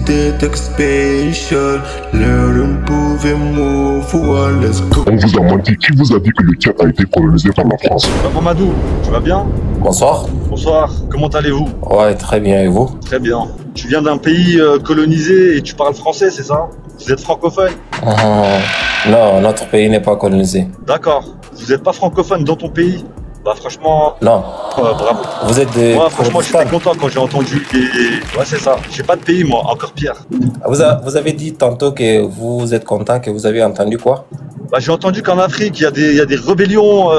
detect special. Learn, prove and move. Well, let's go. On vous a menti. Qui vous a dit que le Tchad a été colonisé par la France? Mamadou, tu vas bien? Bonsoir. Bonsoir, comment allez-vous? Ouais, très bien, et vous? Très bien. Tu viens d'un pays colonisé et tu parles français, c'est ça? Vous êtes francophone? Non, notre pays n'est pas colonisé. D'accord. Vous n'êtes pas francophone dans ton pays? Bah franchement, Non. bravo. Vous êtes de Moi franchement Kurdistan. j'étais content quand j'ai entendu Ouais c'est ça. J'ai pas de pays moi, encore pire. Vous avez dit tantôt que vous êtes content, que vous avez entendu quoi? Bah j'ai entendu qu'en Afrique il y a des rébellions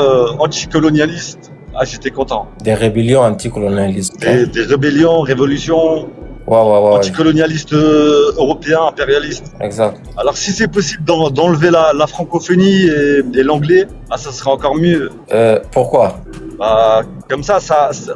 anticolonialistes. Ah j'étais content. Des rébellions anticolonialistes. Des rébellions, révolutions Ouais. anticolonialistes européens, impérialistes. Exact. Alors si c'est possible d'enlever la francophonie et l'anglais, ah, ça serait encore mieux. Pourquoi? Bah, comme ça,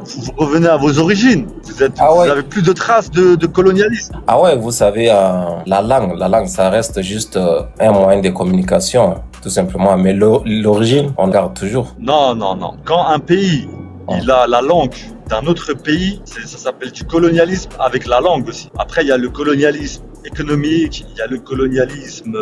vous revenez à vos origines. Vous avez plus de traces de colonialisme. Ah ouais, vous savez, la langue, ça reste juste un moyen de communication, tout simplement. Mais l'origine, on garde toujours. Non. Quand un pays, il a la langue d'un autre pays, ça s'appelle du colonialisme avec la langue aussi. Après, il y a le colonialisme économique, il y a le colonialisme,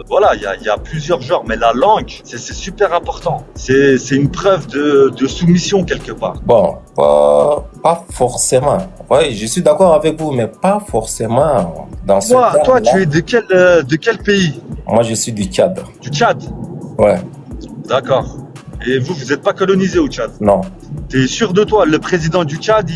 voilà, il y a plusieurs genres, mais la langue, c'est super important. C'est une preuve de soumission quelque part. Bon, pas forcément. Ouais, je suis d'accord avec vous, mais pas forcément dans ce cas. Toi, tu es de quel pays? Moi, je suis du Tchad. Du Tchad? Ouais. D'accord. Et vous n'êtes pas colonisé au Tchad? Non. T'es sûr de toi? Le président du Tchad,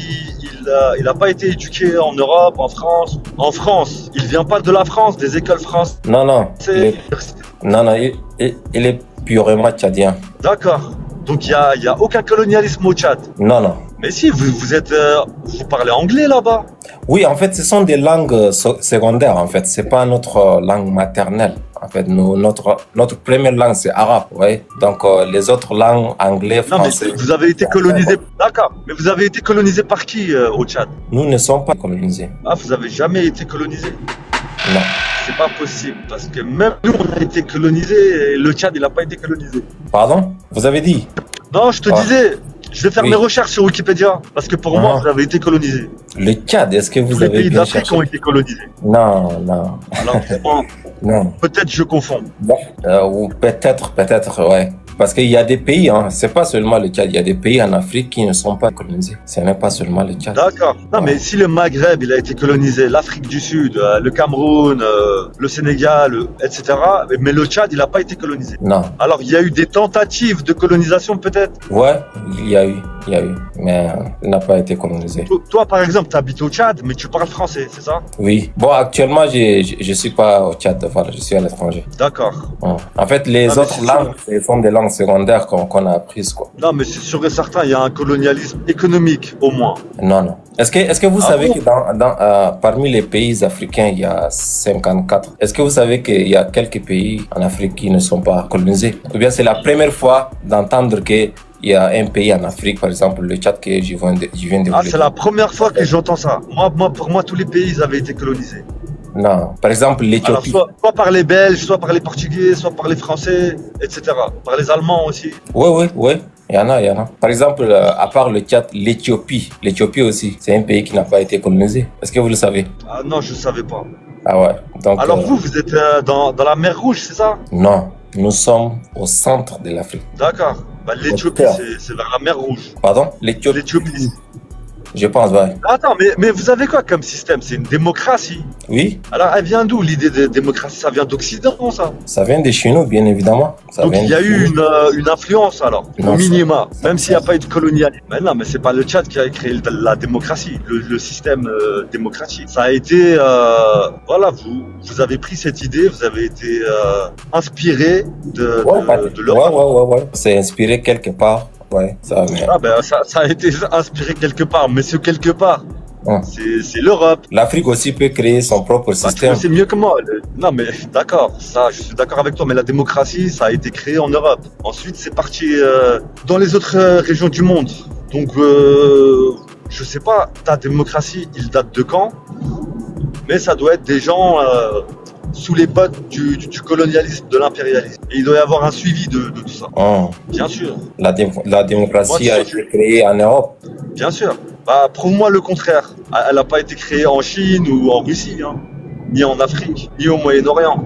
il a pas été éduqué en Europe, en France. En France, il vient pas de la France, des écoles françaises. Non. Non, il est purement tchadien. D'accord. Donc il y a aucun colonialisme au Tchad. Non. Mais si, vous parlez anglais là-bas. Oui, en fait, ce sont des langues secondaires, en fait. C'est pas notre langue maternelle. En fait, notre première langue, c'est arabe, ouais. Donc, les autres langues, anglais, français. Non, mais vous avez été colonisé. D'accord. Mais vous avez été colonisé par qui au Tchad? Nous ne sommes pas colonisés. Ah, vous avez jamais été colonisé? Non. C'est pas possible, parce que même nous, on a été colonisé et le Tchad, il n'a pas été colonisé. Pardon? Vous avez dit? Non, je te disais, je vais faire mes recherches sur Wikipédia, parce que pour moi, vous avez été colonisé. Le Tchad, est-ce que vous Tous les avez pays bien d'Afrique cherché? ont été colonisés. Non. Alors, Non. peut-être je confonds. Ou peut-être, ouais. Parce qu'il y a des pays, hein, c'est pas seulement le Tchad, il y a des pays en Afrique qui ne sont pas colonisés. Ce n'est pas seulement le Tchad. D'accord. Non, mais si le Maghreb, il a été colonisé, l'Afrique du Sud, le Cameroun, le Sénégal, etc., mais le Tchad, il n'a pas été colonisé. Non. Alors, il y a eu des tentatives de colonisation, peut-être? Ouais, il y a eu, mais il n'a pas été colonisé. Toi, par exemple, tu habites au Tchad, mais tu parles français, c'est ça? Oui. Bon, actuellement, je suis pas au Tchad, voilà, je suis à l'étranger. D'accord. En fait, les autres langues, ce sont des langues secondaires qu'on a apprises, quoi. Non, mais c'est sûr et certain, il y a un colonialisme économique, au moins. Non. Est-ce que vous savez que parmi les pays africains, il y a 54. Est-ce que vous savez qu'il y a quelques pays en Afrique qui ne sont pas colonisés? Ou bien c'est la première fois d'entendre qu'il y a un pays en Afrique, par exemple le Tchad, que je viens de Ah, c'est la première fois que j'entends ça. Pour moi, tous les pays ils avaient été colonisés. Non, par exemple l'Éthiopie. Alors, soit par les Belges, soit par les Portugais, soit par les Français, etc. Par les Allemands aussi. Oui. Il y en a. Par exemple, à part le Tchad, l'Éthiopie. L'Éthiopie aussi, c'est un pays qui n'a pas été colonisé. Est-ce que vous le savez? Ah non, je ne savais pas. Ah ouais. Donc, alors vous êtes dans la mer Rouge, c'est ça? Non, nous sommes au centre de l'Afrique. D'accord. Bah, l'Éthiopie, c'est vers la mer Rouge. Pardon? L'Éthiopie. Je pense, ouais. Attends, mais vous avez quoi comme système? C'est une démocratie? Oui. Alors, elle vient d'où l'idée de démocratie? Ça vient d'Occident, ça? Ça vient de chez nous, bien évidemment. Donc il y a eu une influence, alors, au minima, même s'il n'y a pas eu de colonialisme. Mais non, mais c'est pas le Tchad qui a créé la démocratie, le système démocratique. Ça a été, voilà, vous avez pris cette idée, vous avez été inspiré de l'Europe. Ouais. C'est inspiré quelque part. Ouais, ça a été inspiré quelque part, mais ce quelque part, c'est l'Europe. L'Afrique aussi peut créer son propre système. C'est mieux que moi. Non, mais d'accord, ça, je suis d'accord avec toi, mais la démocratie, ça a été créé en Europe. Ensuite, c'est parti dans les autres régions du monde. Donc, je sais pas, ta démocratie, il date de quand? Mais ça doit être des gens sous les bottes du colonialisme, de l'impérialisme. Et il doit y avoir un suivi de tout ça. Bien sûr. La démocratie a été créée en Europe. Bien sûr. Bah, prouve-moi le contraire. Elle n'a pas été créée en Chine ou en Russie. Hein. ni en Afrique, ni au Moyen-Orient.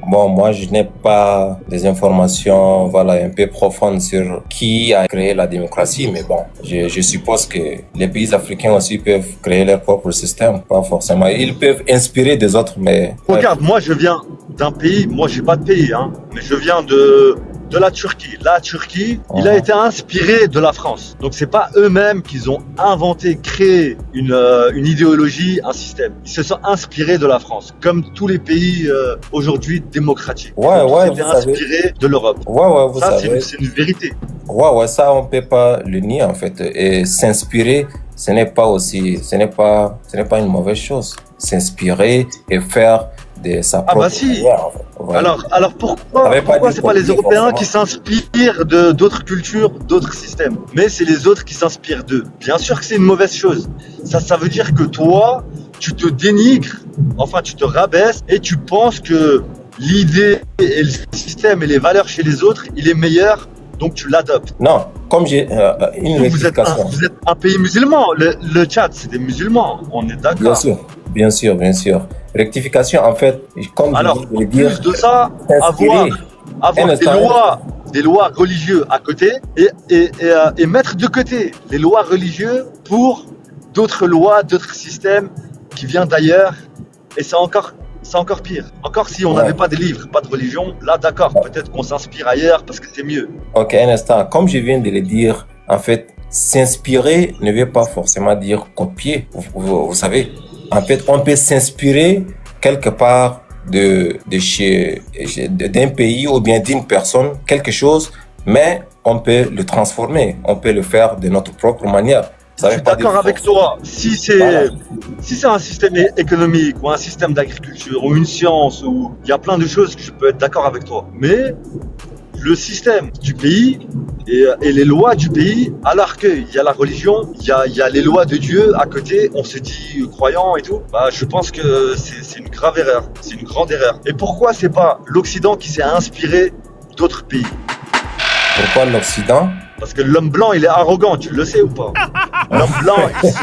Bon, moi, je n'ai pas des informations, voilà, un peu profondes sur qui a créé la démocratie, mais bon, je suppose que les pays africains aussi peuvent créer leur propre système, pas forcément. Ils peuvent inspirer des autres, mais... Regarde, moi, je viens d'un pays, moi, j'ai pas de pays, hein, mais je viens de la Turquie. La Turquie, il a été inspiré de la France. Donc, c'est pas eux-mêmes qu'ils ont inventé, créé une idéologie, un système. Ils se sont inspirés de la France, comme tous les pays aujourd'hui démocratiques. Ouais, ils ont été inspirés de l'Europe. Ouais, vous ça, savez. c'est une vérité. Ouais, ça, on peut pas le nier, en fait. Et s'inspirer, ce n'est pas une mauvaise chose. S'inspirer et faire de sa propre manière, en fait. Ouais. Alors pourquoi c'est pas les Européens qui s'inspirent de d'autres cultures, d'autres systèmes, mais c'est les autres qui s'inspirent d'eux? Bien sûr que c'est une mauvaise chose. Ça veut dire que toi, tu te dénigres, enfin tu te rabaisses et tu penses que l'idée et le système et les valeurs chez les autres, il est meilleur, donc tu l'adoptes. Non, comme j'ai une rectification. Vous êtes un pays musulman, le Tchad, c'est des musulmans, on est d'accord. Bien sûr. Rectification, en fait, comme alors, je voulais dire, plus de ça, avoir des lois religieuses à côté et mettre de côté les lois religieuses pour d'autres lois, d'autres systèmes qui viennent d'ailleurs. Et c'est encore pire. Encore si on n'avait pas de livres, pas de religion, là d'accord, peut-être qu'on s'inspire ailleurs parce que c'est mieux. Ok, un instant. Comme je viens de le dire, en fait, s'inspirer ne veut pas forcément dire copier. Vous savez, en fait, on peut s'inspirer quelque part d'un pays ou bien d'une personne, quelque chose, mais on peut le transformer, on peut le faire de notre propre manière. Je suis d'accord avec toi. Si c'est un système économique ou un système d'agriculture ou une science, ou il y a plein de choses que je peux être d'accord avec toi. Mais le système du pays et les lois du pays, alors qu'il y a la religion, il y a les lois de Dieu à côté, on se dit croyant et tout, bah, je pense que c'est une grave erreur, c'est une grande erreur. Et pourquoi c'est pas l'Occident qui s'est inspiré d'autres pays? Pourquoi l'Occident? Parce que l'homme blanc, il est arrogant, tu le sais ou pas? L'homme blanc, il se...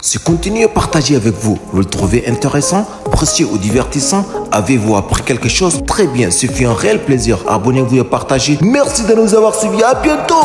Ce contenu est partagé avec vous. Vous le trouvez intéressant, précieux ou divertissant? Avez-vous appris quelque chose? Très bien, ce fut un réel plaisir. Abonnez-vous et partagez. Merci de nous avoir suivis. À bientôt.